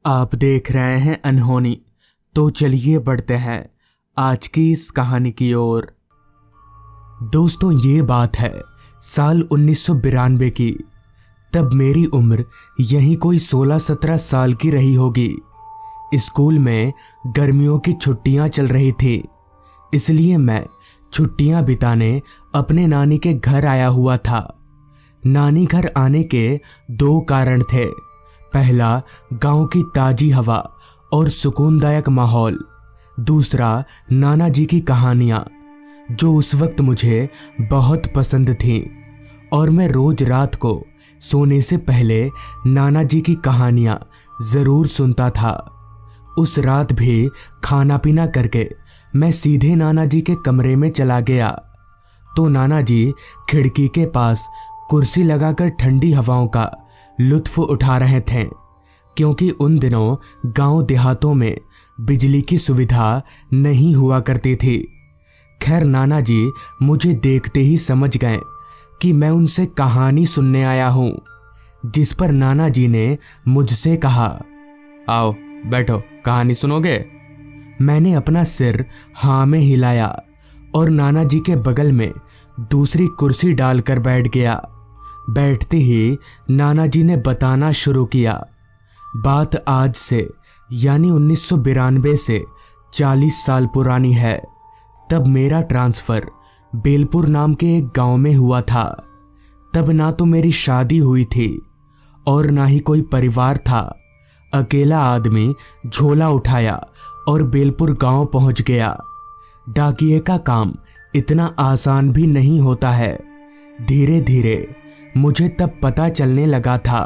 आप देख रहे हैं अनहोनी। तो चलिए बढ़ते हैं आज की इस कहानी की ओर। दोस्तों, ये बात है साल 1992 की। तब मेरी उम्र यहीं कोई 16-17 साल की रही होगी। स्कूल में गर्मियों की छुट्टियां चल रही थी, इसलिए मैं छुट्टियां बिताने अपने नानी के घर आया हुआ था। नानी घर आने के दो कारण थे। पहला, गांव की ताजी हवा और सुकूनदायक माहौल। दूसरा, नाना जी की कहानियां जो उस वक्त मुझे बहुत पसंद थीं और मैं रोज रात को सोने से पहले नाना जी की कहानियां जरूर सुनता था। उस रात भी खाना पीना करके मैं सीधे नाना जी के कमरे में चला गया तो नाना जी खिड़की के पास कुर्सी लगाकर ठंडी हवाओं का लुत्फ उठा रहे थे, क्योंकि उन दिनों गांव देहातों में बिजली की सुविधा नहीं हुआ करती थी। खैर, नाना जी मुझे देखते ही समझ गए कि मैं उनसे कहानी सुनने आया हूं, जिस पर नाना जी ने मुझसे कहा, आओ बैठो, कहानी सुनोगे? मैंने अपना सिर हाँ में हिलाया और नाना जी के बगल में दूसरी कुर्सी डालकर बैठ गया। बैठते ही नाना जी ने बताना शुरू किया। बात आज से यानी 1992 से 40 साल पुरानी है। तब मेरा ट्रांसफ़र बेलपुर नाम के एक गांव में हुआ था। तब ना तो मेरी शादी हुई थी और ना ही कोई परिवार था। अकेला आदमी झोला उठाया और बेलपुर गांव पहुंच गया। डाकिये का काम इतना आसान भी नहीं होता है। धीरे धीरे मुझे तब पता चलने लगा था।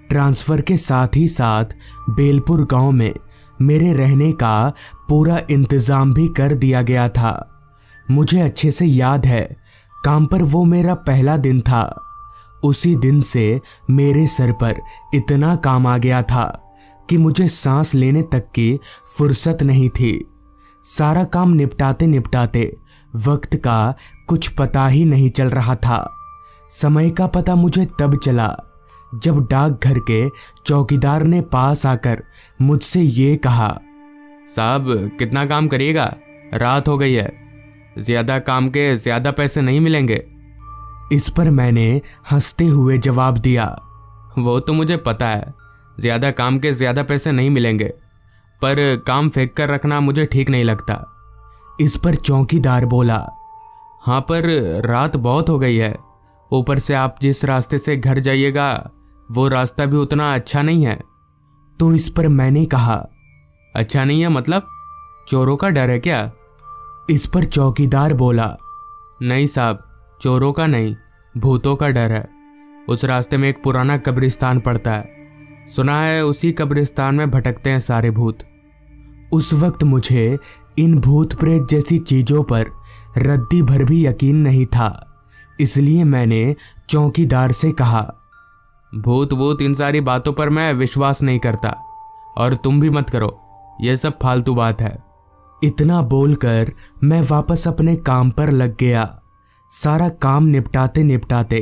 ट्रांसफ़र के साथ ही साथ बेलपुर गांव में मेरे रहने का पूरा इंतज़ाम भी कर दिया गया था। मुझे अच्छे से याद है, काम पर वो मेरा पहला दिन था। उसी दिन से मेरे सर पर इतना काम आ गया था कि मुझे सांस लेने तक की फुर्सत नहीं थी। सारा काम निपटाते निपटाते वक्त का कुछ पता ही नहीं चल रहा था। समय का पता मुझे तब चला जब डाकघर के चौकीदार ने पास आकर मुझसे ये कहा, साहब कितना काम करिएगा, रात हो गई है, ज्यादा काम के ज्यादा पैसे नहीं मिलेंगे। इस पर मैंने हंसते हुए जवाब दिया, वो तो मुझे पता है, ज्यादा काम के ज्यादा पैसे नहीं मिलेंगे, पर काम फेंक कर रखना मुझे ठीक नहीं लगता। इस पर चौकीदार बोला, हाँ पर रात बहुत हो गई है, ऊपर से आप जिस रास्ते से घर जाइएगा वो रास्ता भी उतना अच्छा नहीं है। तो इस पर मैंने कहा, अच्छा नहीं है मतलब? चोरों का डर है क्या? इस पर चौकीदार बोला, नहीं साहब, चोरों का नहीं, भूतों का डर है। उस रास्ते में एक पुराना कब्रिस्तान पड़ता है, सुना है उसी कब्रिस्तान में भटकते हैं सारे भूत। उस वक्त मुझे इन भूत प्रेत जैसी चीजों पर रद्दी भर भी यकीन नहीं था, इसलिए मैंने चौकीदार से कहा, भूत वूत इन सारी बातों पर मैं विश्वास नहीं करता, और तुम भी मत करो, यह सब फालतू बात है। इतना बोलकर मैं वापस अपने काम पर लग गया। सारा काम निपटाते निपटाते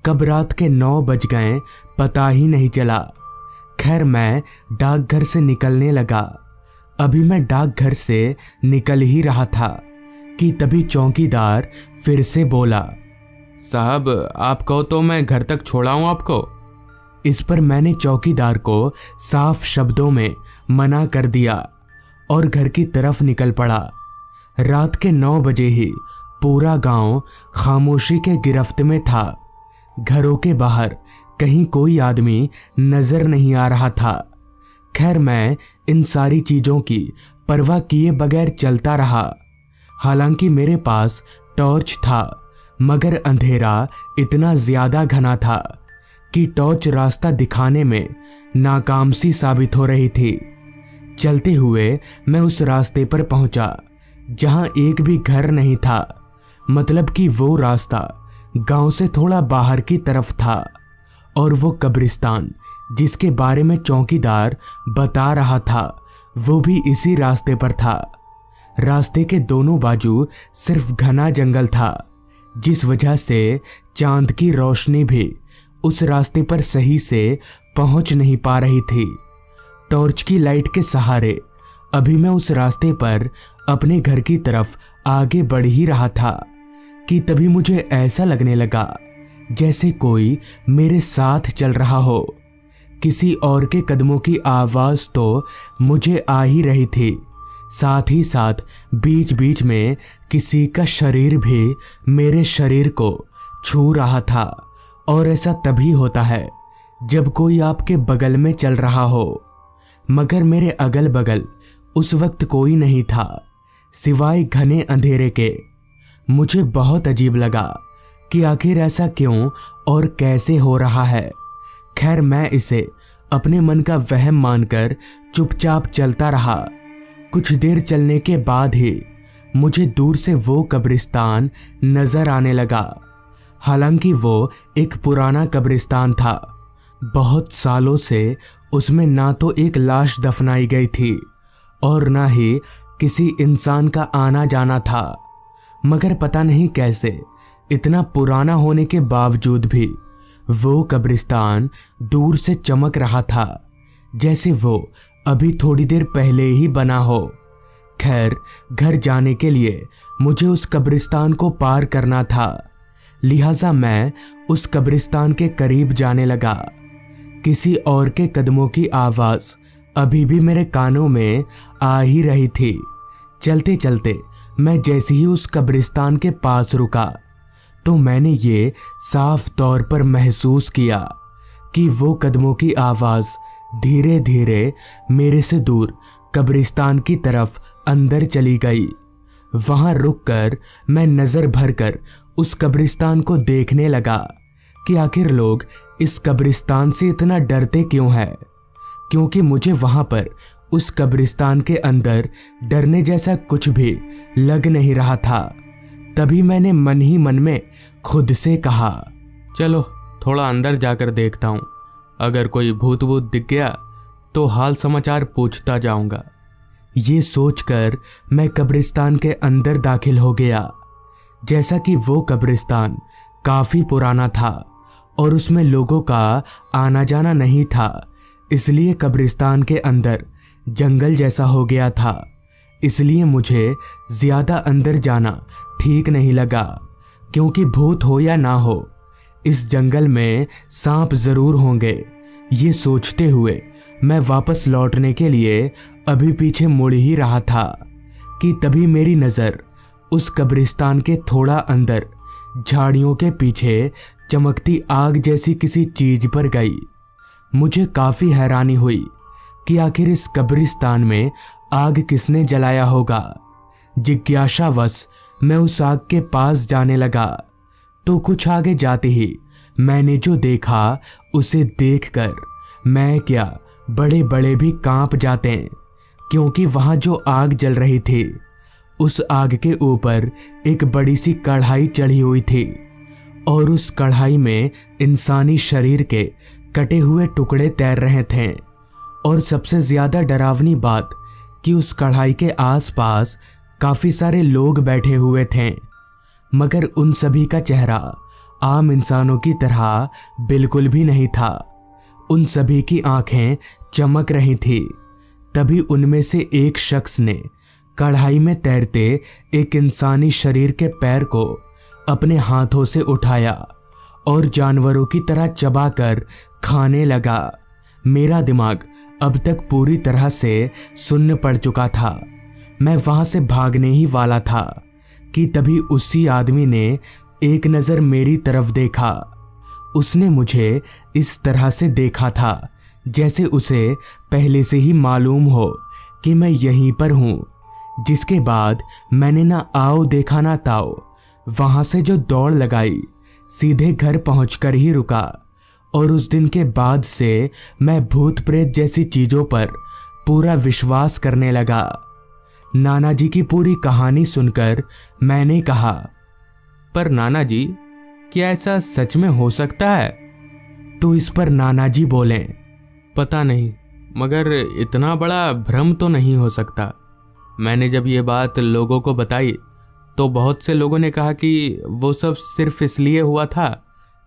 कब रात के 9 बज गए पता ही नहीं चला। खैर, मैं डाकघर से निकलने लगा। अभी मैं डाकघर से निकल ही रहा था कि तभी चौकीदार फिर से बोला, साहब आप कहो तो मैं घर तक छोड़ाऊं आपको? इस पर मैंने चौकीदार को साफ शब्दों में मना कर दिया और घर की तरफ निकल पड़ा। रात के 9 बजे ही पूरा गांव खामोशी के गिरफ्त में था। घरों के बाहर कहीं कोई आदमी नजर नहीं आ रहा था। खैर, मैं इन सारी चीजों की परवाह किए बगैर चलता रहा। हालांकि मेरे पास टॉर्च था, मगर अंधेरा इतना ज्यादा घना था कि टॉर्च रास्ता दिखाने में नाकाम सी साबित हो रही थी। चलते हुए मैं उस रास्ते पर पहुंचा जहां एक भी घर नहीं था, मतलब कि वो रास्ता गांव से थोड़ा बाहर की तरफ था और वो कब्रिस्तान जिसके बारे में चौकीदार बता रहा था वो भी इसी रास्ते पर था। रास्ते के दोनों बाजू सिर्फ घना जंगल था, जिस वजह से चांद की रोशनी भी उस रास्ते पर सही से पहुंच नहीं पा रही थी। टॉर्च की लाइट के सहारे अभी मैं उस रास्ते पर अपने घर की तरफ आगे बढ़ ही रहा था कि तभी मुझे ऐसा लगने लगा जैसे कोई मेरे साथ चल रहा हो। किसी और के कदमों की आवाज तो मुझे आ ही रही थी, साथ ही साथ बीच बीच में किसी का शरीर भी मेरे शरीर को छू रहा था। और ऐसा तभी होता है जब कोई आपके बगल में चल रहा हो, मगर मेरे अगल बगल उस वक्त कोई नहीं था सिवाय घने अंधेरे के। मुझे बहुत अजीब लगा कि आखिर ऐसा क्यों और कैसे हो रहा है। खैर मैं इसे अपने मन का वहम मानकर चुपचाप चलता रहा। कुछ देर चलने के बाद ही मुझे दूर से वो कब्रिस्तान नजर आने लगा। हालांकि वो एक पुराना कब्रिस्तान था। बहुत सालों से उसमें ना तो एक लाश दफनाई गई थी और ना ही किसी इंसान का आना जाना था। मगर पता नहीं कैसे इतना पुराना होने के बावजूद भी वो कब्रिस्तान दूर से चमक रहा था, जैसे वो अभी थोड़ी देर पहले ही बना हो। खैर घर जाने के लिए मुझे उस कब्रिस्तान को पार करना था, लिहाजा मैं उस कब्रिस्तान के करीब जाने लगा। किसी और के कदमों की आवाज अभी भी मेरे कानों में आ ही रही थी। चलते चलते मैं जैसे ही उस कब्रिस्तान के पास रुका तो मैंने ये साफ तौर पर महसूस किया कि वो कदमों की आवाज धीरे धीरे मेरे से दूर कब्रिस्तान की तरफ अंदर चली गई। वहां रुककर मैं नजर भरकर उस कब्रिस्तान को देखने लगा कि आखिर लोग इस कब्रिस्तान से इतना डरते क्यों हैं, क्योंकि मुझे वहां पर उस कब्रिस्तान के अंदर डरने जैसा कुछ भी लग नहीं रहा था। तभी मैंने मन ही मन में खुद से कहा, चलो थोड़ा अंदर जाकर देखता हूँ, अगर कोई भूत वूत दिख गया तो हाल समाचार पूछता जाऊंगा। ये सोचकर मैं कब्रिस्तान के अंदर दाखिल हो गया। जैसा कि वो कब्रिस्तान काफी पुराना था और उसमें लोगों का आना जाना नहीं था, इसलिए कब्रिस्तान के अंदर जंगल जैसा हो गया था। इसलिए मुझे ज्यादा अंदर जाना ठीक नहीं लगा, क्योंकि भूत हो या ना हो इस जंगल में सांप जरूर होंगे। ये सोचते हुए मैं वापस लौटने के लिए अभी पीछे मुड़ ही रहा था कि तभी मेरी नजर उस कब्रिस्तान के थोड़ा अंदर झाड़ियों के पीछे चमकती आग जैसी किसी चीज पर गई। मुझे काफी हैरानी हुई कि आखिर इस कब्रिस्तान में आग किसने जलाया होगा। जिज्ञासावश मैं उस आग के पास जाने लगा तो कुछ आगे जाते ही मैंने जो देखा उसे देखकर मैं क्या बड़े बड़े भी कांप जाते हैं, क्योंकि वहां जो आग जल रही थी उस आग के ऊपर एक बड़ी सी कढ़ाई चढ़ी हुई थी और उस कढ़ाई में इंसानी शरीर के कटे हुए टुकड़े तैर रहे थे। और सबसे ज्यादा डरावनी बात कि उस कढ़ाई के आसपास काफी सारे लोग बैठे हुए थे, मगर उन सभी का चेहरा आम इंसानों की तरह बिल्कुल भी नहीं था। उन सभी की आंखें चमक रही थी। तभी उनमें से एक शख्स ने कढ़ाई में तैरते एक इंसानी शरीर के पैर को अपने हाथों से उठाया और जानवरों की तरह चबाकर खाने लगा। मेरा दिमाग अब तक पूरी तरह से सुन्न पड़ चुका था। मैं वहां से भागने ही वाला था कि तभी उसी आदमी ने एक नजर मेरी तरफ देखा। उसने मुझे इस तरह से देखा था जैसे उसे पहले से ही मालूम हो कि मैं यहीं पर हूं। जिसके बाद मैंने ना आओ देखा ना ताओ, वहां से जो दौड़ लगाई सीधे घर पहुंचकर ही रुका। और उस दिन के बाद से मैं भूत प्रेत जैसी चीजों पर पूरा विश्वास करने लगा। नाना जी की पूरी कहानी सुनकर मैंने कहा, पर नाना जी क्या ऐसा सच में हो सकता है? तो इस पर नाना जी बोले, पता नहीं, मगर इतना बड़ा भ्रम तो नहीं हो सकता। मैंने जब ये बात लोगों को बताई तो बहुत से लोगों ने कहा कि वो सब सिर्फ इसलिए हुआ था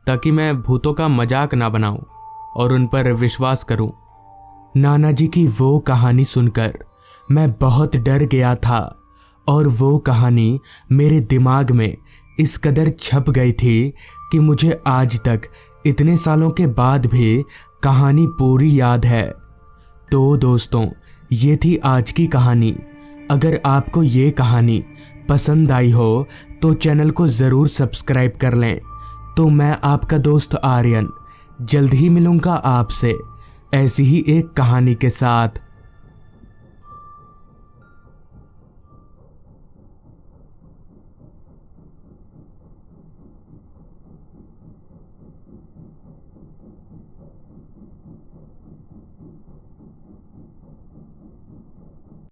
ताकि मैं भूतों का मजाक ना बनाऊं और उन पर विश्वास करूं। नाना जी की वो कहानी सुनकर मैं बहुत डर गया था और वो कहानी मेरे दिमाग में इस कदर छप गई थी कि मुझे आज तक इतने सालों के बाद भी कहानी पूरी याद है। तो दोस्तों, ये थी आज की कहानी। अगर आपको ये कहानी पसंद आई हो तो चैनल को ज़रूर सब्सक्राइब कर लें। तो मैं आपका दोस्त आर्यन जल्द ही मिलूँगा आपसे ऐसी ही एक कहानी के साथ।